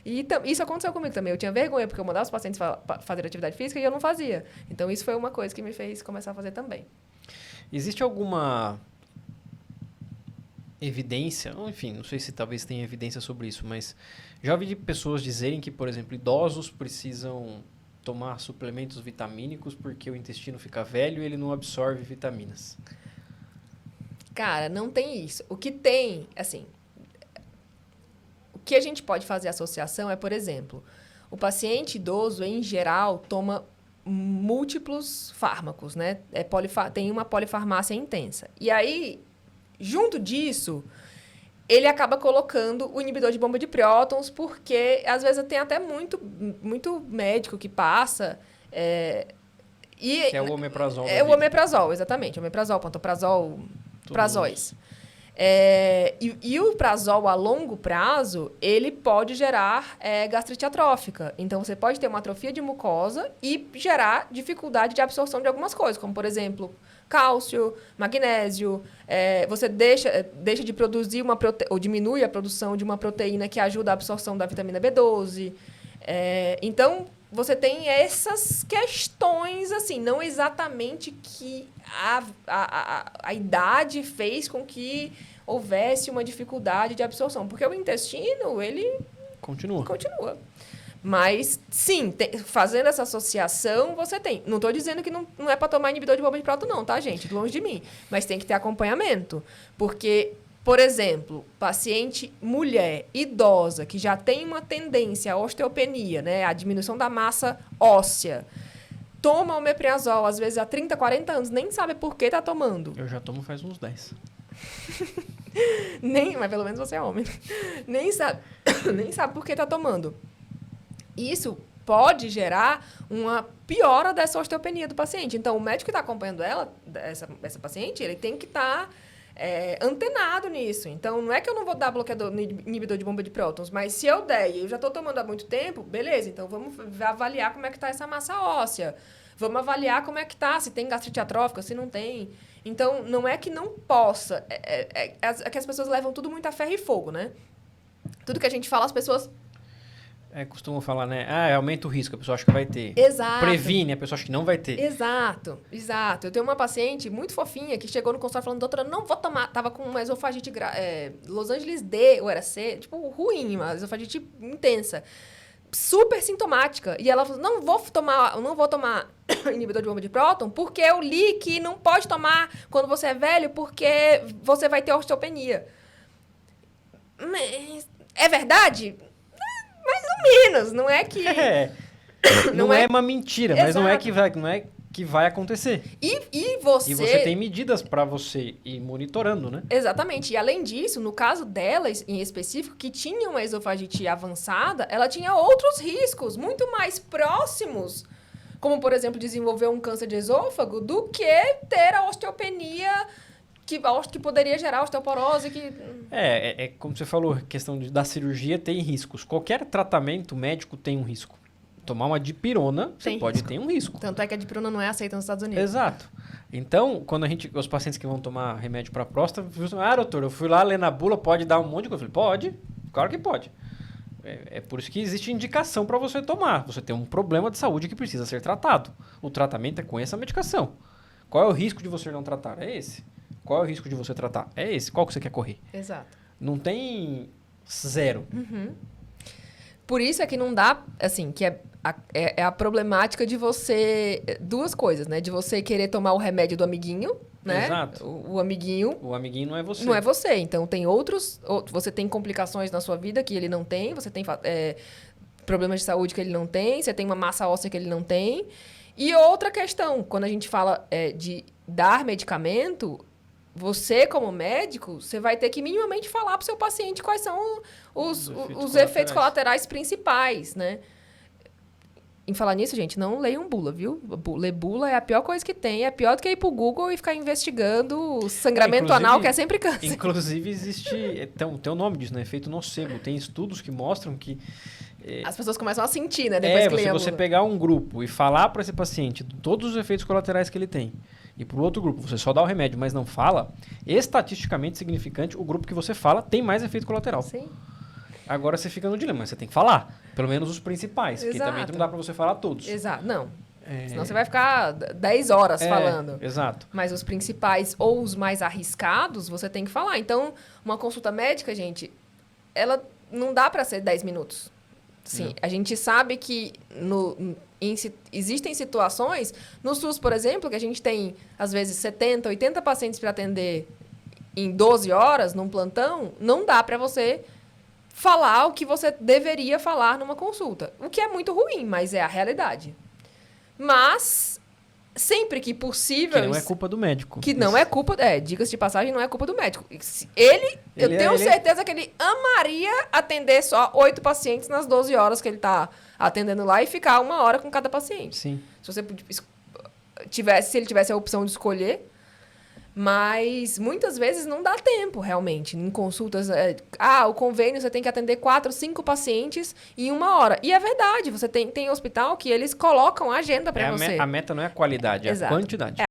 E isso aconteceu comigo também. Eu tinha vergonha, porque eu mandava os pacientes fazer atividade física e eu não fazia. Então, isso foi uma coisa que me fez começar a fazer também. Existe alguma evidência, ou enfim, não sei se talvez tenha evidência sobre isso, mas já ouvi de pessoas dizerem que, por exemplo, idosos precisam tomar suplementos vitamínicos porque o intestino fica velho e ele não absorve vitaminas. Cara, não tem isso. O que tem, assim... O que a gente pode fazer associação é, por exemplo, o paciente idoso, em geral, toma múltiplos fármacos, né? Tem uma polifarmácia intensa. E aí, junto disso, ele acaba colocando o inibidor de bomba de prótons, porque, às vezes, tem até muito médico que passa... que é o omeprazol. É o omeprazol, exatamente. Omeprazol, pantoprazol, prazóis. E o prazol a longo prazo, ele pode gerar gastrite atrófica. Então, você pode ter uma atrofia de mucosa e gerar dificuldade de absorção de algumas coisas, como, por exemplo, cálcio, magnésio. Você deixa de produzir ou diminui a produção de uma proteína que ajuda a absorção da vitamina B12. Então, você tem essas questões, assim, não exatamente que a idade fez com que houvesse uma dificuldade de absorção, porque o intestino, ele continua. Mas, sim, fazendo essa associação, você tem. Não estou dizendo que não é para tomar inibidor de bomba de próton, não, tá, gente? Longe de mim. Mas tem que ter acompanhamento. Porque, por exemplo, paciente mulher, idosa, que já tem uma tendência à osteopenia, né? A diminuição da massa óssea, toma omeprazol, às vezes há 30, 40 anos, nem sabe por que está tomando. Eu já tomo faz uns 10. Mas pelo menos você é homem. Nem sabe por que está tomando. Isso pode gerar uma piora dessa osteopenia do paciente. Então, o médico que está acompanhando essa paciente, ele tem que estar antenado nisso. Então, não é que eu não vou dar bloqueador, inibidor de bomba de prótons, mas se eu der e eu já estou tomando há muito tempo, beleza, então vamos avaliar como é que está essa massa óssea. Vamos avaliar como é que está, se tem gastrite atrófica, se não tem. Então, não é que não possa. É que as pessoas levam tudo muito a ferro e fogo, né? Tudo que a gente fala, as pessoas... Costumam falar, né? Aumenta o risco, a pessoa acha que vai ter. Exato. Previne, a pessoa acha que não vai ter. Exato. Eu tenho uma paciente muito fofinha que chegou no consultório falando, doutora, não vou tomar. Tava com uma esofagite Los Angeles D, ou era C, tipo, ruim, uma esofagite intensa. Super sintomática. E ela falou, não vou tomar inibidor de bomba de próton porque eu li que não pode tomar quando você é velho porque você vai ter osteopenia. Mas é verdade? Mais ou menos, não é que... Não é uma mentira, mas Exato. não é que vai acontecer. E você... E você tem medidas para você ir monitorando, né? Exatamente. E além disso, no caso dela, em específico, que tinha uma esofagite avançada, ela tinha outros riscos muito mais próximos, como, por exemplo, desenvolver um câncer de esôfago, do que ter a osteopenia... que poderia gerar osteoporose. Como você falou, a questão da cirurgia tem riscos. Qualquer tratamento médico tem um risco. Tomar uma dipirona, você pode ter um risco. Tanto é que a dipirona não é aceita nos Estados Unidos. Exato. Então, quando os pacientes que vão tomar remédio para próstata, doutor, eu fui lá ler na bula, pode dar um monte de coisa. Eu falei, pode, claro que pode. É por isso que existe indicação para você tomar. Você tem um problema de saúde que precisa ser tratado. O tratamento é com essa medicação. Qual é o risco de você não tratar? É esse. Qual é o risco de você tratar? É esse. Qual que você quer correr? Exato. Não tem zero. Uhum. Por isso é que não dá, assim, que é a problemática de você... Duas coisas, né? De você querer tomar o remédio do amiguinho, né? Exato. O amiguinho... O amiguinho não é você. Não é você. Então, tem outros... Você tem complicações na sua vida que ele não tem. Você tem problemas de saúde que ele não tem. Você tem uma massa óssea que ele não tem. E outra questão, quando a gente fala de dar medicamento... Você, como médico, você vai ter que minimamente falar para o seu paciente quais são os efeitos colaterais principais, né? Em falar nisso, gente, não leiam bula, viu? Ler bula é a pior coisa que tem. É pior do que ir para o Google e ficar investigando sangramento anal, que é sempre câncer. Inclusive, existe... Tem o nome disso, né? Efeito nocebo. Tem estudos que mostram que... As pessoas começam a sentir, né? Depois que se você pegar um grupo e falar para esse paciente todos os efeitos colaterais que ele tem, e para o outro grupo você só dá o remédio, mas não fala, estatisticamente significante, o grupo que você fala tem mais efeito colateral. Sim. Agora você fica no dilema, mas você tem que falar. Pelo menos os principais, porque também Exato. não dá para você falar todos. Exato. Não. Senão você vai ficar 10 horas falando. Exato. Mas os principais ou os mais arriscados, você tem que falar. Então, uma consulta médica, gente, ela não dá para ser 10 minutos. Sim, a gente sabe que existem situações, no SUS, por exemplo, que a gente tem, às vezes, 70, 80 pacientes para atender em 12 horas, num plantão, não dá para você falar o que você deveria falar numa consulta. O que é muito ruim, mas é a realidade. Mas, sempre que possível... Que não é culpa do médico. Que não é culpa... diga-se de passagem, não é culpa do médico. Eu tenho certeza que ele amaria atender só 8 pacientes nas 12 horas que ele está atendendo lá e ficar 1 hora com cada paciente. Sim. Se ele tivesse a opção de escolher... Mas muitas vezes não dá tempo, realmente. Em consultas, o convênio você tem que atender 4, 5 pacientes em 1 hora. E é verdade, você tem hospital que eles colocam a agenda para você. A meta não é a qualidade, é a quantidade.